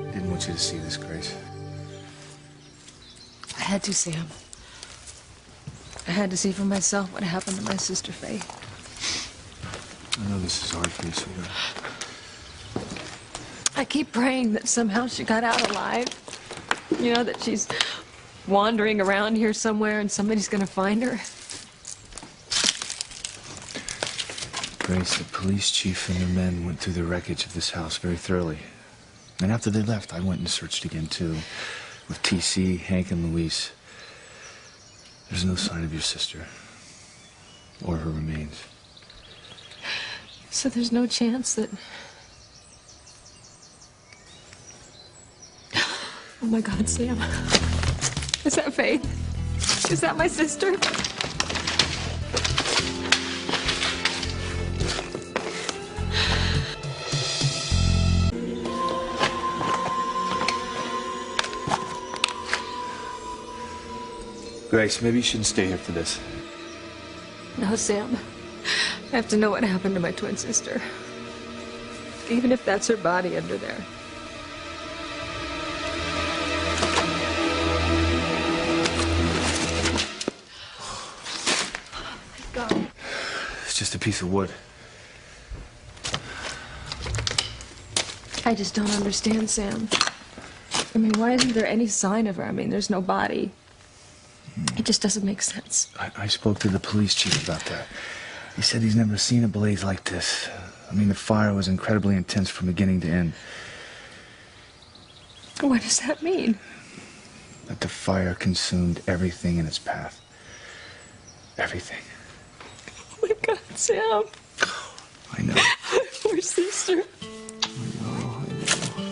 I didn't want you to see this, Grace. I had to, Sam. I had to see for myself what happened to my sister Faith. I know this is hard for you, sweetheart. I keep praying that somehow she got out alive. You know, that she's wandering around here somewhere and somebody's gonna find her. Grace, the police chief and their men went through the wreckage of this house very thoroughly. And after they left, I went and searched again, too. With TC, Hank, and Luis. There's no sign of your sister. Or her remains. So there's no chance that... Oh my God, Sam. Is that Faith? Is that my sister? Grace, maybe you shouldn't stay here for this. No, Sam. I have to know what happened to my twin sister. Even if that's her body under there. Let go. It's just a piece of wood. I just don't understand, Sam. I mean, why isn't there any sign of her? I mean, there's no body. It just doesn't make sense. I spoke to the police chief about that. He said he's never seen a blaze like this. I mean, the fire was incredibly intense from beginning to end. What does that mean? That the fire consumed everything in its path. Everything. Oh my God, Sam. I know. Poor sister.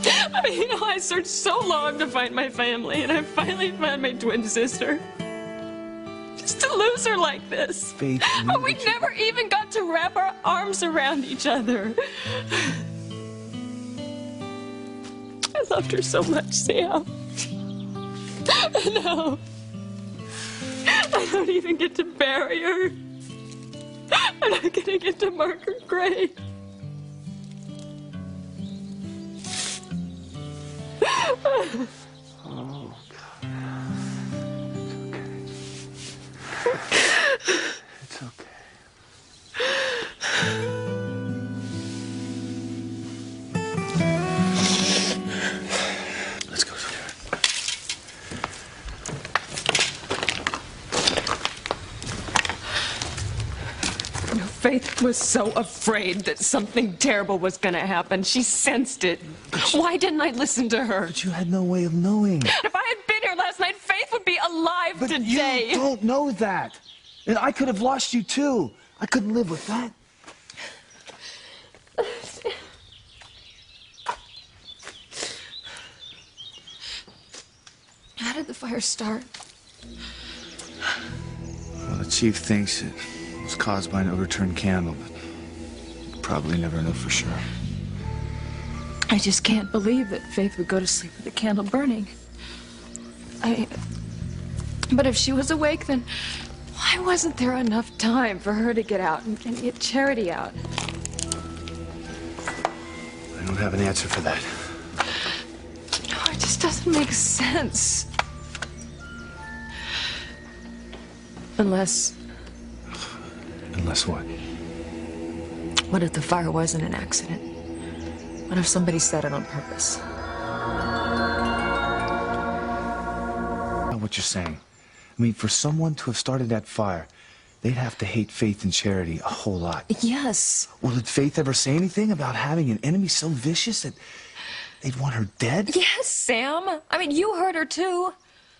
I mean, you know, I searched so long to find my family, and I finally found my twin sister. Just to lose her like this. Faith, oh, we never even got to wrap our arms around each other. I loved her so much, Sam. No. I don't even get to bury her. I'm not gonna get to mark her grave. Oh, God. It's okay. Let's go, sweetheart. You know, Faith was so afraid that something terrible was gonna happen. She sensed it. Why didn't I listen to her? But you had no way of knowing. If I had been here last night, Faith would be alive But today. you don't know that. And I could have lost you, too. I couldn't live with that. How did the fire start? Well, the chief thinks it was caused by an overturned candle, but we'll probably never know for sure. I just can't believe that Faith would go to sleep with the candle burning. But if she was awake, then why wasn't there enough time for her to get out and get Charity out? I don't have an answer for that. No, it just doesn't make sense. Unless... Unless what? What if the fire wasn't an accident? What if somebody set it on purpose? I know what you're saying. I mean, for someone to have started that fire, they'd have to hate Faith and Charity a whole lot. Yes. Well, did Faith ever say anything about having an enemy so vicious that they'd want her dead? Yes, Sam. I mean, you heard her too.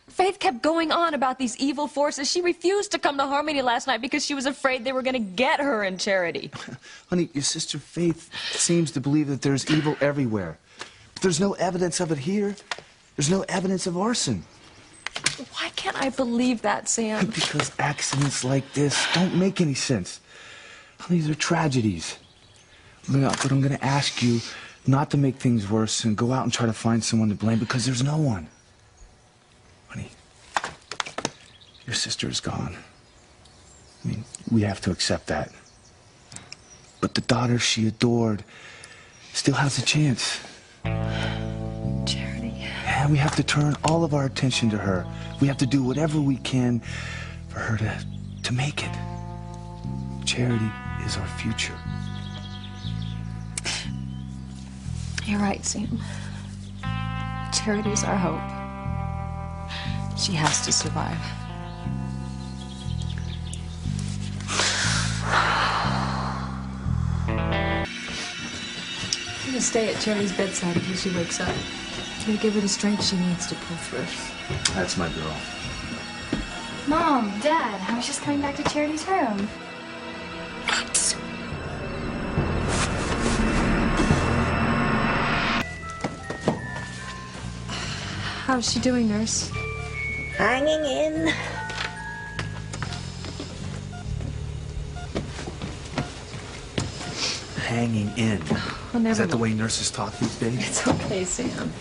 Faith kept going on about these evil forces. She refused to come to Harmony last night because she was afraid they were going to get her and Charity. Honey, your sister Faith seems to believe that there's evil everywhere. But there's no evidence of it here. There's no evidence of arson. Why can't I believe that, Sam? Because accidents like this don't make any sense. Honey, they're tragedies. But I'm going to ask you not to make things worse and go out and try to find someone to blame because there's no one. Honey, your sister is gone. I mean, We have to accept that. But the daughter she adored still has a chance. Charity. And we have to turn all of our attention to her. We have to do whatever we can for her to make it. Charity is our future. You're right, Sam. Charity's our hope. She has to survive. I'm gonna stay at Charity's bedside until she wakes up. I'm gonna give her the strength she needs to pull through. That's my girl. Mom, Dad, I was just coming back to Charity's room. How's she doing, nurse? Hanging in. Hanging in. Well, never Is that the mind. way nurses talk these days? It's okay, Sam.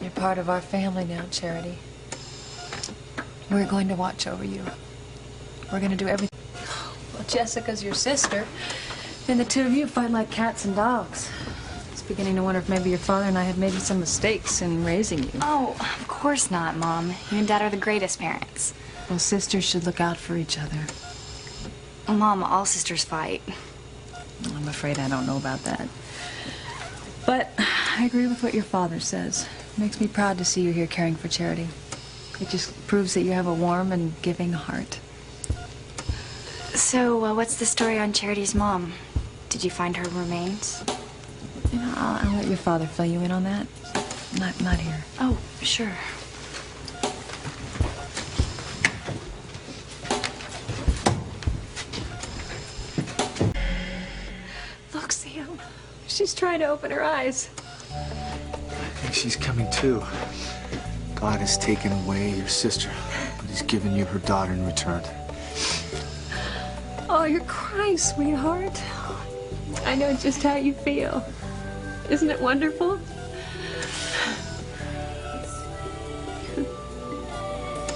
You're part of our family now, Charity. We're going to watch over you. We're going to do everything. Well, Jessica's your sister, and the two of you fight like cats and dogs. I was beginning to wonder if maybe your father and I had made some mistakes in raising you. Oh, of course not, Mom. You and Dad are the greatest parents. Well, sisters should look out for each other. Mom, all sisters fight. I'm afraid I don't know about that. But I agree with what your father says. It makes me proud to see you here caring for Charity. It just proves that you have a warm and giving heart. So, what's the story on Charity's mom? Did you find her remains? You know, I'll let your father fill you in on that. Not here. Oh, sure. Look, Sam. She's trying to open her eyes. I think she's coming too. God has taken away your sister, but he's given you her daughter in return. Oh, you're crying, sweetheart. I know just how you feel. Isn't it wonderful?